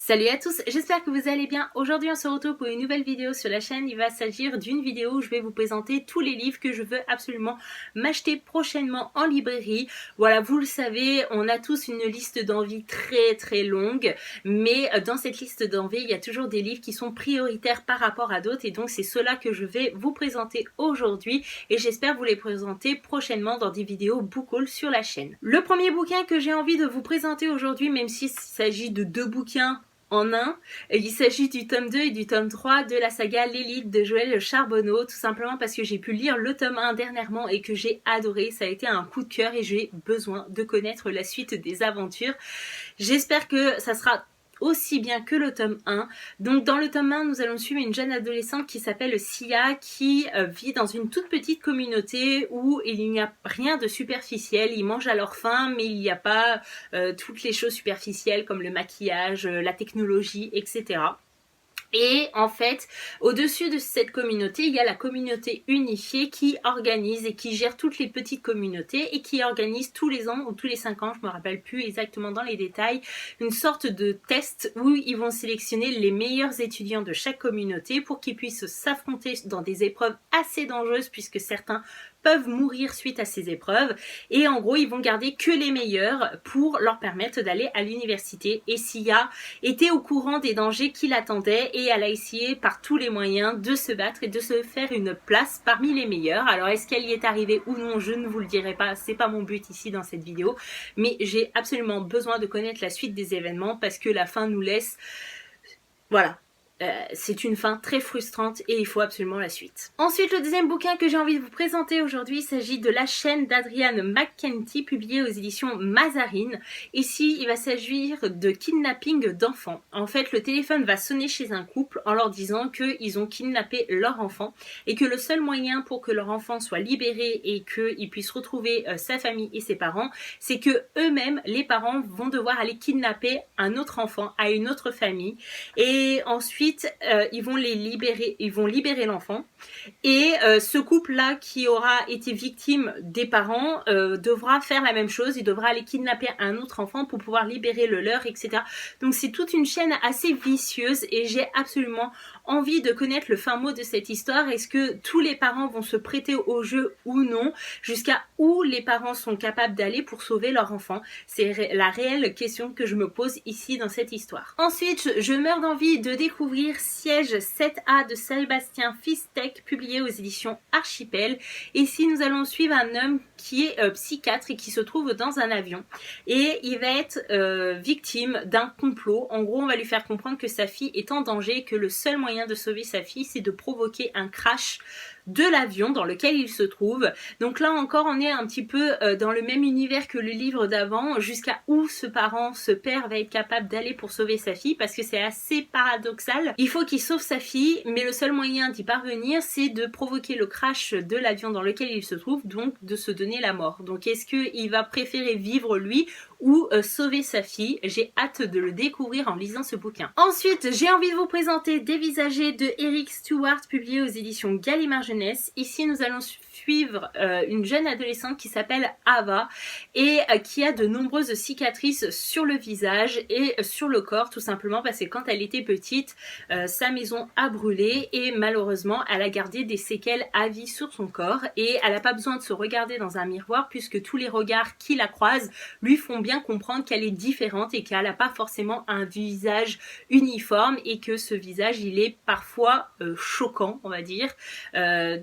Salut à tous, j'espère que vous allez bien. Aujourd'hui on se retrouve pour une nouvelle vidéo sur la chaîne. Il va s'agir d'une vidéo où je vais vous présenter tous les livres que je veux absolument m'acheter prochainement en librairie. Voilà, vous le savez, on a tous une liste d'envie très longue, mais dans cette liste d'envie, il y a toujours des livres qui sont prioritaires par rapport à d'autres et donc c'est cela que je vais vous présenter aujourd'hui et j'espère vous les présenter prochainement dans des vidéos bookhaul sur la chaîne. Le premier bouquin que j'ai envie de vous présenter aujourd'hui, même s'il s'agit de deux bouquins en un. Il s'agit du tome 2 et du tome 3 de la saga L'Élite de Joël Charbonneau, tout simplement parce que j'ai pu lire le tome 1 dernièrement et que j'ai adoré. Ça a été un coup de cœur et j'ai besoin de connaître la suite des aventures. J'espère que ça sera aussi bien que le tome 1. Donc dans le tome 1, nous allons suivre une jeune adolescente qui s'appelle Sia, qui vit dans une toute petite communauté où il n'y a rien de superficiel. Ils mangent à leur faim, mais il n'y a pas toutes les choses superficielles comme le maquillage, la technologie, etc. Et en fait, au-dessus de cette communauté, il y a la communauté unifiée qui organise et qui gère toutes les petites communautés et qui organise tous les ans ou tous les 5 ans, je me rappelle plus exactement dans les détails, une sorte de test où ils vont sélectionner les meilleurs étudiants de chaque communauté pour qu'ils puissent s'affronter dans des épreuves assez dangereuses puisque certains peuvent mourir suite à ces épreuves et en gros ils vont garder que les meilleurs pour leur permettre d'aller à l'université. Et Sia était au courant des dangers qui l'attendaient et elle a essayé par tous les moyens de se battre et de se faire une place parmi les meilleurs. Alors est-ce qu'elle y est arrivée ou non, je ne vous le dirai pas, c'est pas mon but ici dans cette vidéo, mais j'ai absolument besoin de connaître la suite des événements parce que la fin nous laisse, voilà. C'est une fin très frustrante et il faut absolument la suite. Ensuite, le deuxième bouquin que j'ai envie de vous présenter aujourd'hui, il s'agit de La chaîne d'Adrian McKenty, publié aux éditions Mazarine. Ici, il va s'agir de kidnapping d'enfants. En fait, le téléphone va sonner chez un couple en leur disant qu'ils ont kidnappé leur enfant et que le seul moyen pour que leur enfant soit libéré et qu'il puisse retrouver sa famille et ses parents, c'est que eux-mêmes, les parents, vont devoir aller kidnapper un autre enfant à une autre famille. Et ensuite, ils vont libérer l'enfant et ce couple-là qui aura été victime des parents devra faire la même chose, il devra aller kidnapper un autre enfant pour pouvoir libérer le leur, etc. Donc c'est toute une chaîne assez vicieuse et j'ai absolument envie de connaître le fin mot de cette histoire. Est-ce que tous les parents vont se prêter au jeu ou non? Jusqu'à où les parents sont capables d'aller pour sauver leur enfant? C'est la réelle question que je me pose ici dans cette histoire. Ensuite, je meurs d'envie de découvrir Siège 7A de Sébastien Fistek, publié aux éditions Archipel. Ici, nous allons suivre un homme qui est psychiatre et qui se trouve dans un avion. Et il va être victime d'un complot. En gros, on va lui faire comprendre que sa fille est en danger et que le seul moyen de sauver sa fille, c'est de provoquer un crash de l'avion dans lequel il se trouve. Donc là encore, on est un petit peu dans le même univers que le livre d'avant, jusqu'à où ce père va être capable d'aller pour sauver sa fille, parce que c'est assez paradoxal. Il faut qu'il sauve sa fille, mais le seul moyen d'y parvenir, c'est de provoquer le crash de l'avion dans lequel il se trouve, donc de se donner la mort. Donc est-ce qu'il va préférer vivre lui ou sauver sa fille? J'ai hâte de le découvrir en lisant ce bouquin. Ensuite, j'ai envie de vous présenter Dévisagé de Eric Stewart, publié aux éditions Gallimard Jeunesse. Ici, nous allons suivre une jeune adolescente qui s'appelle Ava et qui a de nombreuses cicatrices sur le visage et sur le corps, tout simplement parce que quand elle était petite, sa maison a brûlé et malheureusement, elle a gardé des séquelles à vie sur son corps et elle n'a pas besoin de se regarder dans un miroir puisque tous les regards qui la croisent lui font bien comprendre qu'elle est différente et qu'elle n'a pas forcément un visage uniforme et que ce visage, il est parfois choquant, on va dire.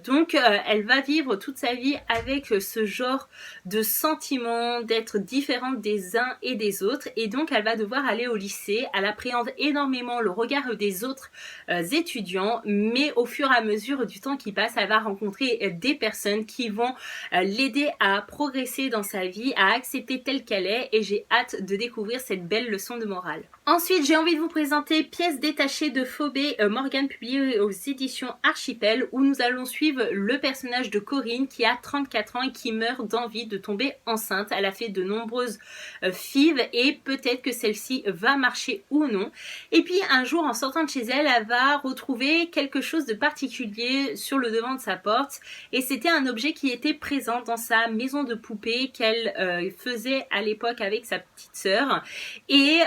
Donc, elle va vivre toute sa vie avec ce genre de sentiment d'être différente des uns et des autres et donc elle va devoir aller au lycée. Elle appréhende énormément le regard des autres étudiants, mais au fur et à mesure du temps qui passe, elle va rencontrer des personnes qui vont l'aider à progresser dans sa vie, à accepter telle qu'elle est et j'ai hâte de découvrir cette belle leçon de morale. Ensuite, j'ai envie de vous présenter Pièces détachées de Phobé Morgan, publié aux éditions Archipel, où nous allons suivre le personnage de Corinne qui a 34 ans et qui meurt d'envie de tomber enceinte. Elle a fait de nombreuses FIV et peut-être que celle-ci va marcher ou non. Et puis un jour, en sortant de chez elle, elle va retrouver quelque chose de particulier sur le devant de sa porte et c'était un objet qui était présent dans sa maison de poupée qu'elle faisait à l'époque qu'avec sa petite sœur. Et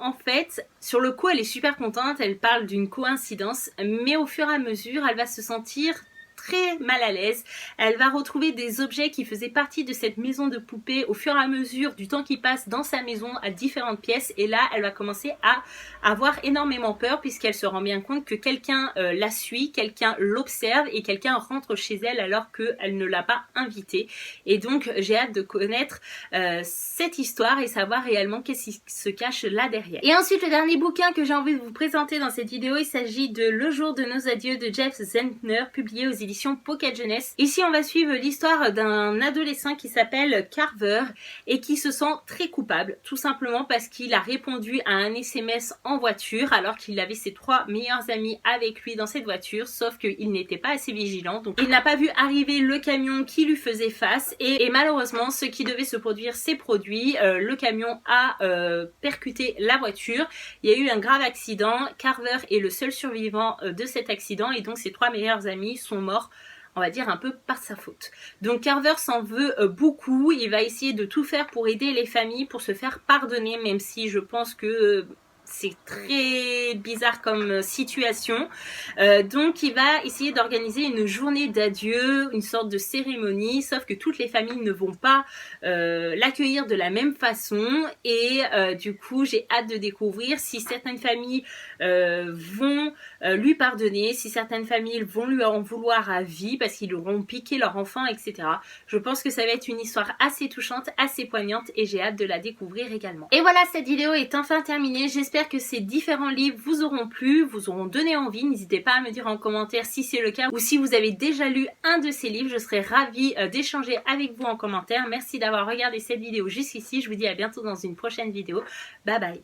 en fait, sur le coup, elle est super contente, elle parle d'une coïncidence, mais au fur et à mesure, elle va se sentir très mal à l'aise. Elle va retrouver des objets qui faisaient partie de cette maison de poupée au fur et à mesure du temps qui passe dans sa maison à différentes pièces, et là elle va commencer à avoir énormément peur puisqu'elle se rend bien compte que quelqu'un la suit, quelqu'un l'observe et quelqu'un rentre chez elle alors qu'elle ne l'a pas invité. Et donc j'ai hâte de connaître cette histoire et savoir réellement qu'est-ce qui se cache là derrière. Et ensuite le dernier bouquin que j'ai envie de vous présenter dans cette vidéo, il s'agit de Le jour de nos adieux de Jeff Zentner, publié aux éditions Pocket Jeunesse. Ici on va suivre l'histoire d'un adolescent qui s'appelle Carver et qui se sent très coupable, tout simplement parce qu'il a répondu à un SMS en voiture alors qu'il avait ses 3 meilleurs amis avec lui dans cette voiture, sauf qu'il n'était pas assez vigilant, donc il n'a pas vu arriver le camion qui lui faisait face et malheureusement ce qui devait se produire s'est produit. Le camion a percuté la voiture, il y a eu un grave accident, Carver est le seul survivant de cet accident et donc ses 3 meilleurs amis sont morts, on va dire un peu par sa faute. Donc Carver s'en veut beaucoup, il va essayer de tout faire pour aider les familles, pour se faire pardonner, même si je pense que c'est très bizarre comme situation. Donc il va essayer d'organiser une journée d'adieu, une sorte de cérémonie, sauf que toutes les familles ne vont pas l'accueillir de la même façon et du coup j'ai hâte de découvrir si certaines familles vont lui pardonner, si certaines familles vont lui en vouloir à vie parce qu'ils auront piqué leur enfant, etc. Je pense que ça va être une histoire assez touchante, assez poignante et j'ai hâte de la découvrir également. Et voilà, cette vidéo est enfin terminée. J'espère que ces différents livres vous auront plu, vous auront donné envie. N'hésitez pas à me dire en commentaire si c'est le cas ou si vous avez déjà lu un de ces livres. Je serais ravie d'échanger avec vous en commentaire. Merci d'avoir regardé cette vidéo jusqu'ici. Je vous dis à bientôt dans une prochaine vidéo. Bye bye.